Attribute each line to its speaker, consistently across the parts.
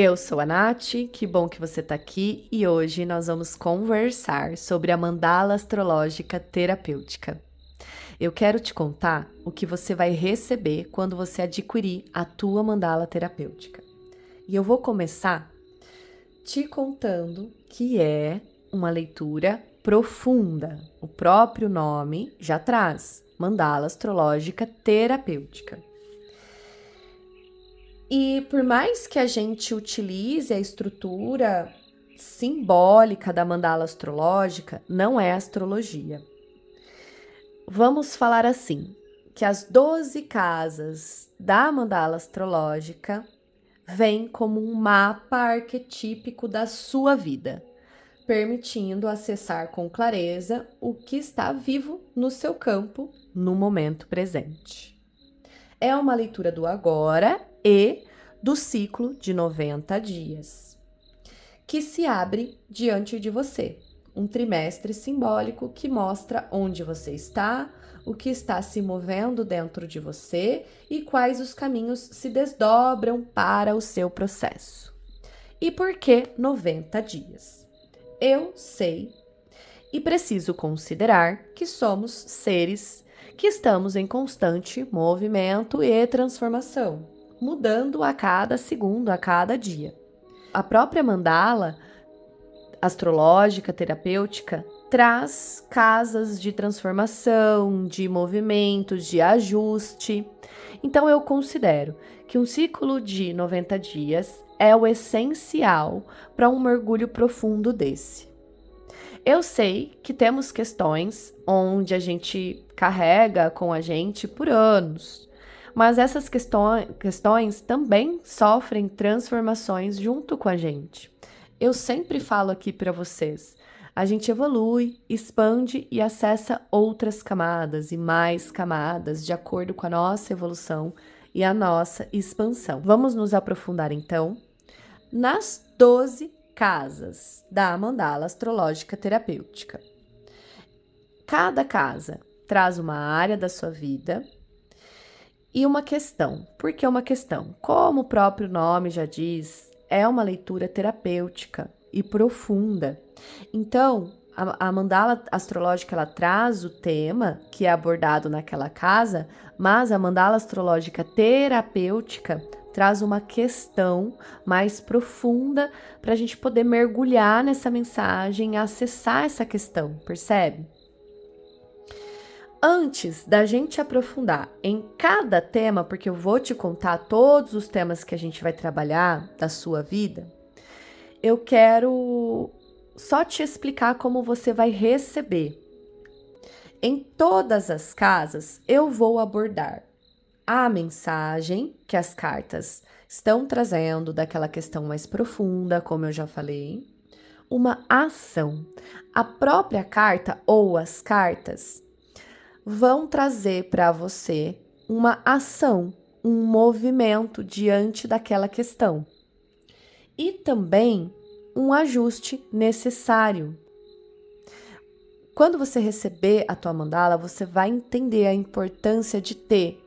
Speaker 1: Eu sou a Nath, que bom que você está aqui e hoje nós vamos conversar sobre a mandala astrológica terapêutica. Eu quero te contar o que você vai receber quando você adquirir a tua mandala terapêutica. E eu vou começar te contando que é uma leitura profunda. O próprio nome já traz mandala astrológica terapêutica. E por mais que a gente utilize a estrutura simbólica da mandala astrológica, não é astrologia. Vamos falar assim, que as 12 casas da mandala astrológica vêm como um mapa arquetípico da sua vida, permitindo acessar com clareza o que está vivo no seu campo no momento presente. É uma leitura do agora e do ciclo de 90 dias, que se abre diante de você. Um trimestre simbólico que mostra onde você está, o que está se movendo dentro de você e quais os caminhos se desdobram para o seu processo. E por que 90 dias? Eu sei e preciso considerar que somos seres que estamos em constante movimento e transformação, mudando a cada segundo, a cada dia. A própria mandala astrológica, terapêutica, traz casas de transformação, de movimentos, de ajuste. Então eu considero que um ciclo de 90 dias é o essencial para um mergulho profundo desse. Eu sei que temos questões onde a gente carrega com a gente por anos, mas essas questões também sofrem transformações junto com a gente. Eu sempre falo aqui para vocês, a gente evolui, expande e acessa outras camadas e mais camadas de acordo com a nossa evolução e a nossa expansão. Vamos nos aprofundar então nas 12 casas da mandala astrológica terapêutica. Cada casa traz uma área da sua vida e uma questão. Por que uma questão? Como o próprio nome já diz, é uma leitura terapêutica e profunda. Então, a mandala astrológica ela traz o tema que é abordado naquela casa, mas a mandala astrológica terapêutica traz uma questão mais profunda para a gente poder mergulhar nessa mensagem, acessar essa questão, percebe? Antes da gente aprofundar em cada tema, porque eu vou te contar todos os temas que a gente vai trabalhar da sua vida, eu quero só te explicar como você vai receber. Em todas as casas, eu vou abordar a mensagem que as cartas estão trazendo daquela questão mais profunda, como eu já falei, uma ação. A própria carta ou as cartas vão trazer para você uma ação, um movimento diante daquela questão. E também um ajuste necessário. Quando você receber a tua mandala, você vai entender a importância de ter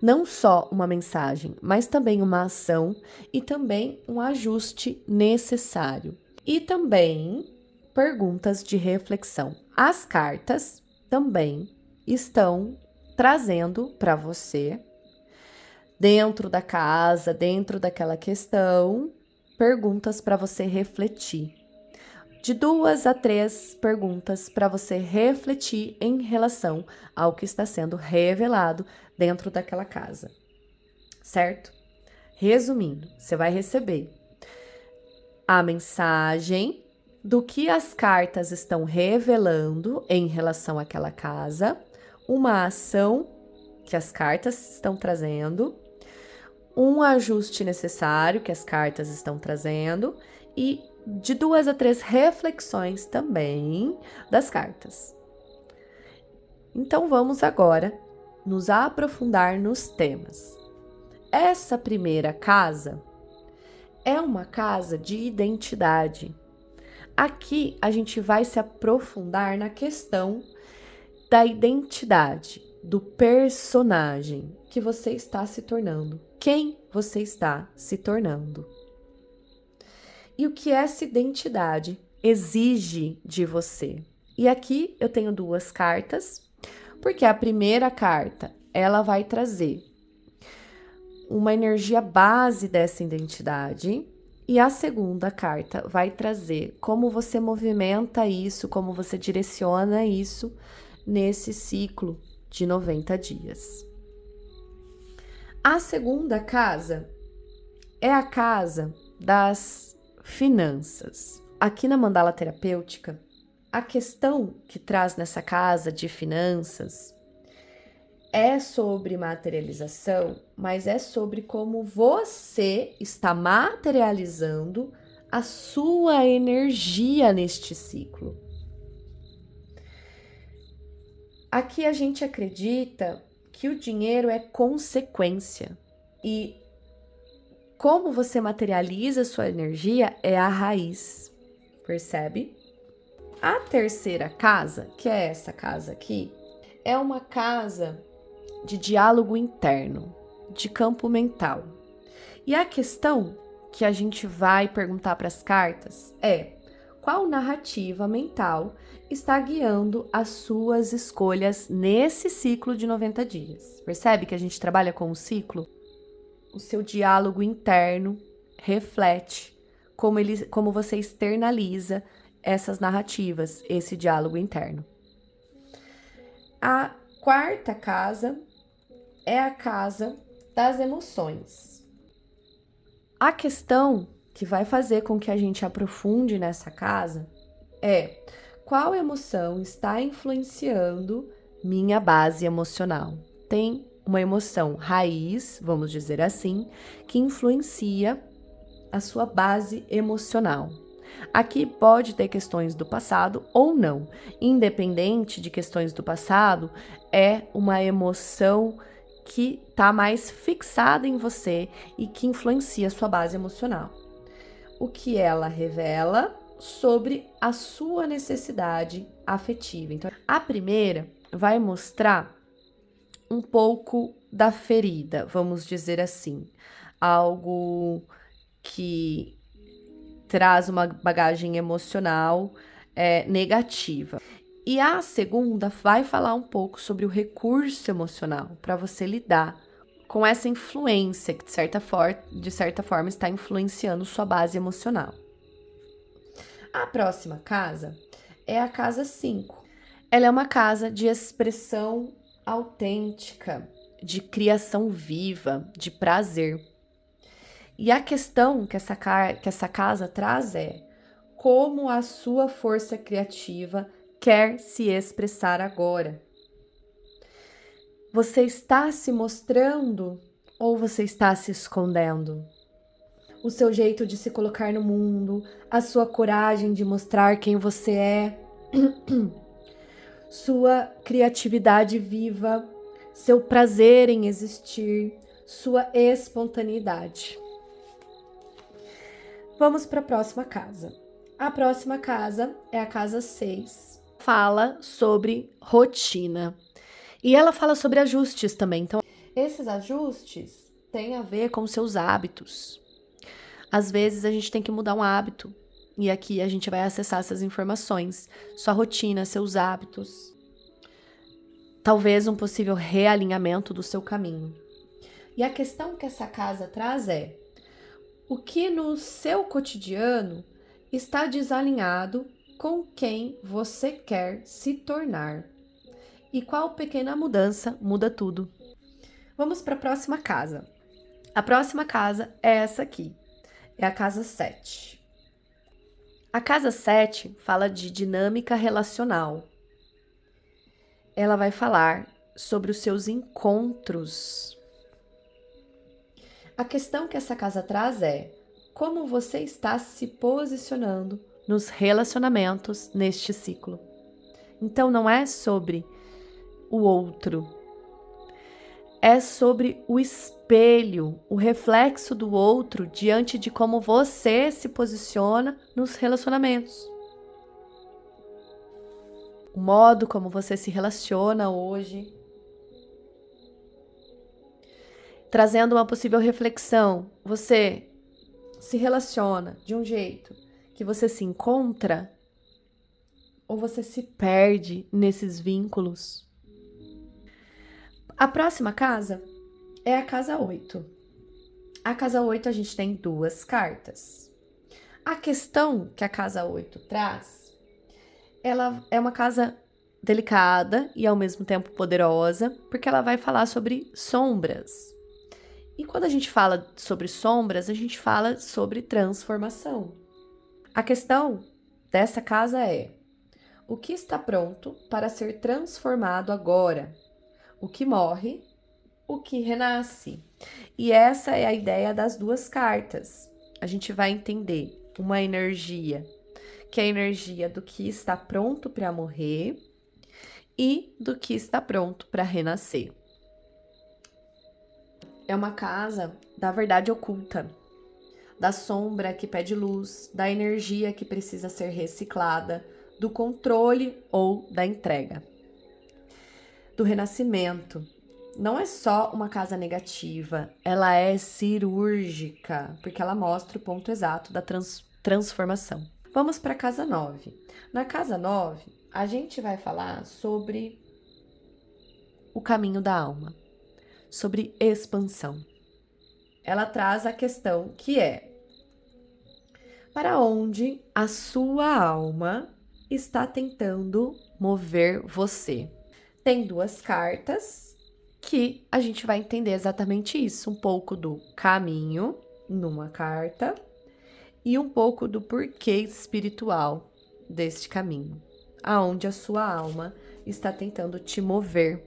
Speaker 1: não só uma mensagem, mas também uma ação e também um ajuste necessário. E também perguntas de reflexão. As cartas também estão trazendo para você, dentro da casa, dentro daquela questão, perguntas para você refletir. De 2 a 3 perguntas para você refletir em relação ao que está sendo revelado dentro daquela casa, certo? Resumindo, você vai receber a mensagem do que as cartas estão revelando em relação àquela casa, uma ação que as cartas estão trazendo, um ajuste necessário que as cartas estão trazendo e de 2 a 3 reflexões também das cartas. Então vamos agora nos aprofundar nos temas. Essa primeira casa é uma casa de identidade. Aqui a gente vai se aprofundar na questão da identidade, do personagem que você está se tornando, quem você está se tornando. e o que essa identidade exige de você. E aqui eu tenho duas cartas, porque a primeira carta, ela vai trazer uma energia base dessa identidade, e a segunda carta vai trazer como você movimenta isso, como você direciona isso nesse ciclo de 90 dias. A segunda casa é a casa das finanças. Aqui na mandala terapêutica, a questão que traz nessa casa de finanças é sobre materialização, mas é sobre como você está materializando a sua energia neste ciclo. Aqui a gente acredita que o dinheiro é consequência e como você materializa a sua energia é a raiz, percebe? A terceira casa, que é essa casa aqui, é uma casa de diálogo interno, de campo mental. E a questão que a gente vai perguntar para as cartas é: qual narrativa mental está guiando as suas escolhas nesse ciclo de 90 dias? Percebe que a gente trabalha com um ciclo? O seu diálogo interno reflete como você externaliza essas narrativas, esse diálogo interno. A quarta casa é a casa das emoções. A questão que vai fazer com que a gente aprofunde nessa casa é: qual emoção está influenciando minha base emocional? Tem uma emoção raiz, vamos dizer assim, que influencia a sua base emocional. Aqui pode ter questões do passado ou não. Independente de questões do passado, é uma emoção que está mais fixada em você e que influencia a sua base emocional. O que ela revela sobre a sua necessidade afetiva. Então, a primeira vai mostrar um pouco da ferida, vamos dizer assim, algo que traz uma bagagem emocional negativa. E a segunda vai falar um pouco sobre o recurso emocional para você lidar com essa influência que, de certa forma, está influenciando sua base emocional. A próxima casa é a casa 5. Ela é uma casa de expressão autêntica, de criação viva, de prazer. E a questão que essa casa traz é como a sua força criativa quer se expressar agora. Você está se mostrando ou você está se escondendo? O seu jeito de se colocar no mundo, a sua coragem de mostrar quem você é, sua criatividade viva, seu prazer em existir, sua espontaneidade. Vamos para a próxima casa. A próxima casa é a casa 6. Fala sobre rotina. E ela fala sobre ajustes também. Então, esses ajustes têm a ver com seus hábitos. Às vezes a gente tem que mudar um hábito. E aqui a gente vai acessar essas informações. Sua rotina, seus hábitos. Talvez um possível realinhamento do seu caminho. E a questão que essa casa traz é: o que no seu cotidiano está desalinhado com quem você quer se tornar? E qual pequena mudança muda tudo? Vamos para a próxima casa. A próxima casa é essa aqui. É a casa 7. A casa 7 fala de dinâmica relacional. Ela vai falar sobre os seus encontros. A questão que essa casa traz é: como você está se posicionando nos relacionamentos neste ciclo? Então não é sobre o outro, é sobre o espelho, o reflexo do outro diante de como você se posiciona nos relacionamentos. O modo como você se relaciona hoje. Trazendo uma possível reflexão, você se relaciona de um jeito que você se encontra ou você se perde nesses vínculos? A próxima casa é a casa 8. A casa 8 a gente tem 2 cartas. A questão que a casa 8 traz, ela é uma casa delicada e ao mesmo tempo poderosa, porque ela vai falar sobre sombras. E quando a gente fala sobre sombras, a gente fala sobre transformação. A questão dessa casa é: o que está pronto para ser transformado agora? O que morre, o que renasce. E essa é a ideia das 2 cartas. A gente vai entender uma energia, que é a energia do que está pronto para morrer e do que está pronto para renascer. É uma casa da verdade oculta, da sombra que pede luz, da energia que precisa ser reciclada, do controle ou da entrega. Do renascimento. Não é só uma casa negativa, ela é cirúrgica, porque ela mostra o ponto exato da transformação. Vamos para a casa 9. Na casa 9, a gente vai falar sobre o caminho da alma, sobre expansão. Ela traz a questão que é: para onde a sua alma está tentando mover você? Tem 2 cartas que a gente vai entender exatamente isso, um pouco do caminho numa carta e um pouco do porquê espiritual deste caminho, aonde a sua alma está tentando te mover.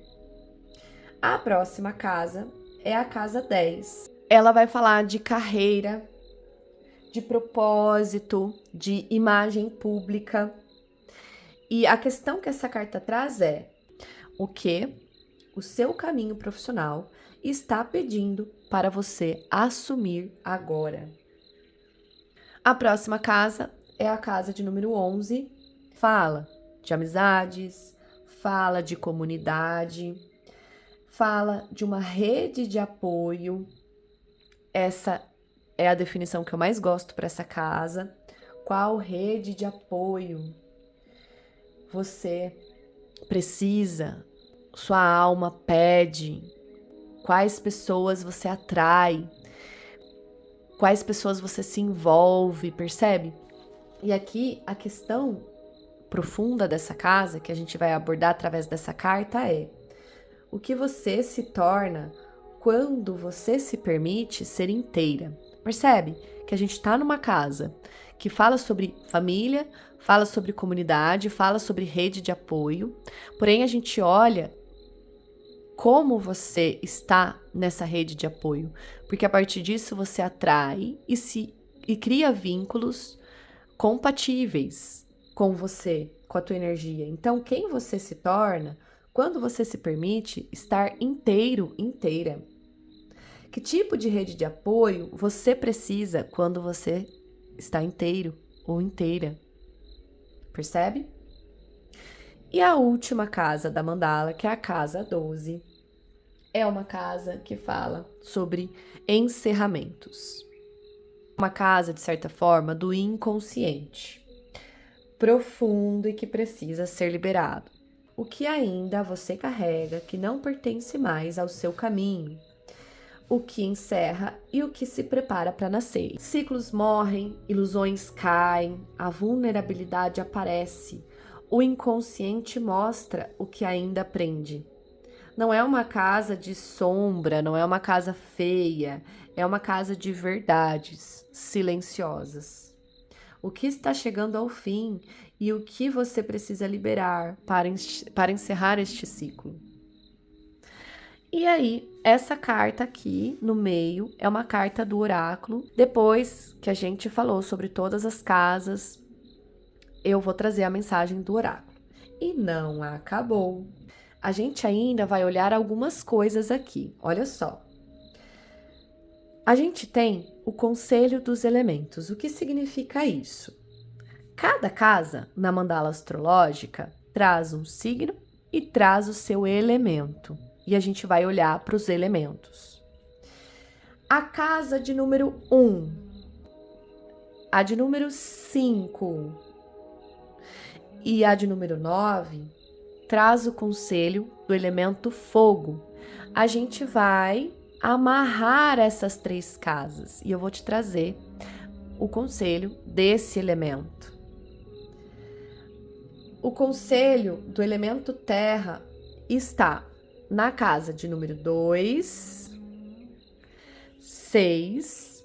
Speaker 1: A próxima casa é a casa 10. Ela vai falar de carreira, de propósito, de imagem pública. E a questão que essa carta traz é: o que o seu caminho profissional está pedindo para você assumir agora. A próxima casa é a casa de número 11. Fala de amizades, fala de comunidade, fala de uma rede de apoio. Essa é a definição que eu mais gosto para essa casa. Qual rede de apoio você precisa? Sua alma pede? Quais pessoas você atrai? Quais pessoas você se envolve, percebe? E aqui a questão profunda dessa casa, que a gente vai abordar através dessa carta, é: o que você se torna quando você se permite ser inteira. Percebe que a gente está numa casa que fala sobre família, fala sobre comunidade, fala sobre rede de apoio, porém a gente olha como você está nessa rede de apoio, porque a partir disso você atrai e cria vínculos compatíveis com você, com a tua energia. Então, quem você se torna quando você se permite estar inteiro, inteira. Que tipo de rede de apoio você precisa quando você está inteiro ou inteira? Percebe? E a última casa da mandala, que é a casa 12, é uma casa que fala sobre encerramentos. Uma casa, de certa forma, do inconsciente, profundo e que precisa ser liberado. O que ainda você carrega que não pertence mais ao seu caminho. O que encerra e o que se prepara para nascer. Ciclos morrem, ilusões caem, a vulnerabilidade aparece. O inconsciente mostra o que ainda prende. Não é uma casa de sombra, não é uma casa feia, é uma casa de verdades silenciosas. O que está chegando ao fim e o que você precisa liberar para encerrar este ciclo. E aí, essa carta aqui no meio é uma carta do oráculo. Depois que a gente falou sobre todas as casas, eu vou trazer a mensagem do oráculo. E não acabou. A gente ainda vai olhar algumas coisas aqui. Olha só. A gente tem o conselho dos elementos. O que significa isso? Cada casa na mandala astrológica traz um signo e traz o seu elemento. E a gente vai olhar para os elementos. A casa de número 1 a de número 5 e a de número 9 traz o conselho do elemento fogo. A gente vai amarrar essas 3 casas e eu vou te trazer o conselho desse elemento. O conselho do elemento terra está na casa de número 2, 6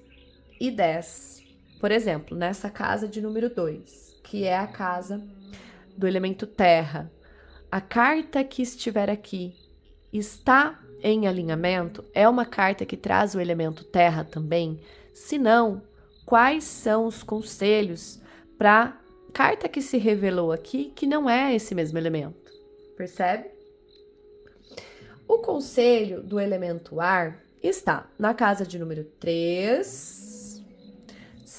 Speaker 1: e 10. Por exemplo, nessa casa de número 2, que é a casa do elemento terra, a carta que estiver aqui está em alinhamento? É uma carta que traz o elemento terra também? Se não, quais são os conselhos para a carta que se revelou aqui, que não é esse mesmo elemento? Percebe? O conselho do elemento ar está na casa de número 3,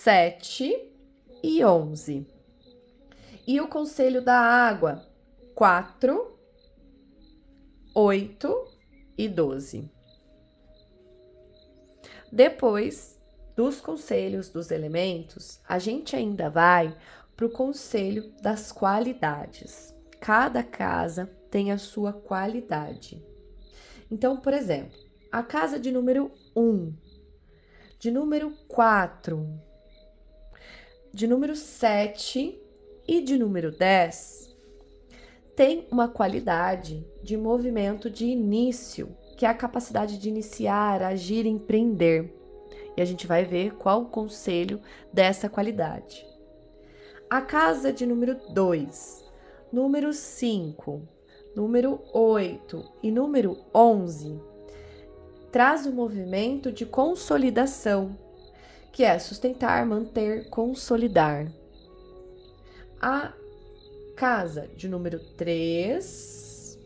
Speaker 1: 7 e 11. E o conselho da água, 4, 8 e 12. Depois dos conselhos dos elementos, a gente ainda vai para o conselho das qualidades. Cada casa tem a sua qualidade. Então, por exemplo, a casa de número 1, de número 4, de número 7 e de número 10 tem uma qualidade de movimento de início, que é a capacidade de iniciar, agir, empreender. E a gente vai ver qual o conselho dessa qualidade. A casa de número 2, número 5, número 8 e número 11 traz o movimento de consolidação, que é sustentar, manter, consolidar. A casa de número 3,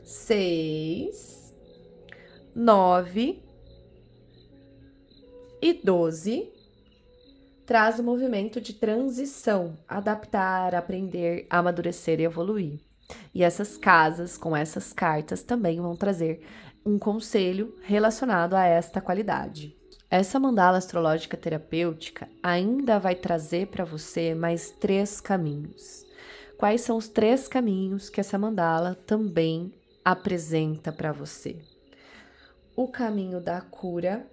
Speaker 1: 6, 9 e 12 traz o movimento de transição, adaptar, aprender, amadurecer e evoluir. E essas casas com essas cartas também vão trazer um conselho relacionado a esta qualidade. Essa mandala astrológica terapêutica ainda vai trazer para você mais 3 caminhos. Quais são os 3 caminhos que essa mandala também apresenta para você? O caminho da cura,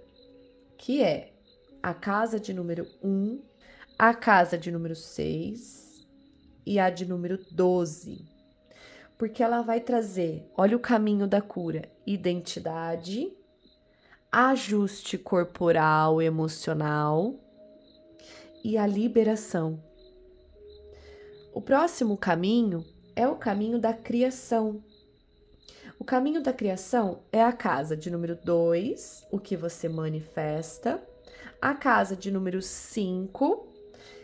Speaker 1: que é a casa de número 1, a casa de número 6 e a de número 12. Porque ela vai trazer, olha o caminho da cura, identidade, ajuste corporal, emocional e a liberação. O próximo caminho é o caminho da criação. O caminho da criação é a casa de número 2, o que você manifesta, a casa de número 5,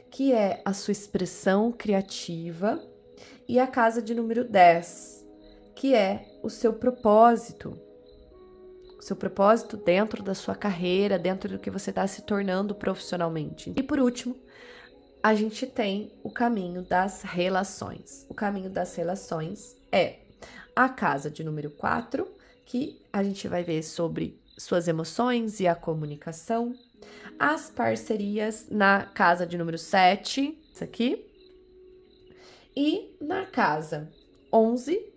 Speaker 1: que é a sua expressão criativa, e a casa de número 10, que é o seu propósito. O seu propósito dentro da sua carreira, dentro do que você está se tornando profissionalmente. E por último, a gente tem o caminho das relações. O caminho das relações é a casa de número 4, que a gente vai ver sobre suas emoções e a comunicação. As parcerias na casa de número 7, isso aqui. E na casa 11,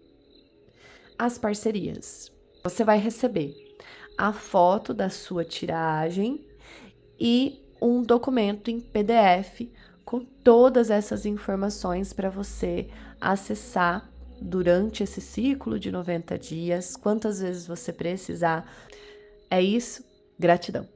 Speaker 1: as parcerias. Você vai receber a foto da sua tiragem e um documento em PDF com todas essas informações para você acessar durante esse ciclo de 90 dias, quantas vezes você precisar. É isso, gratidão.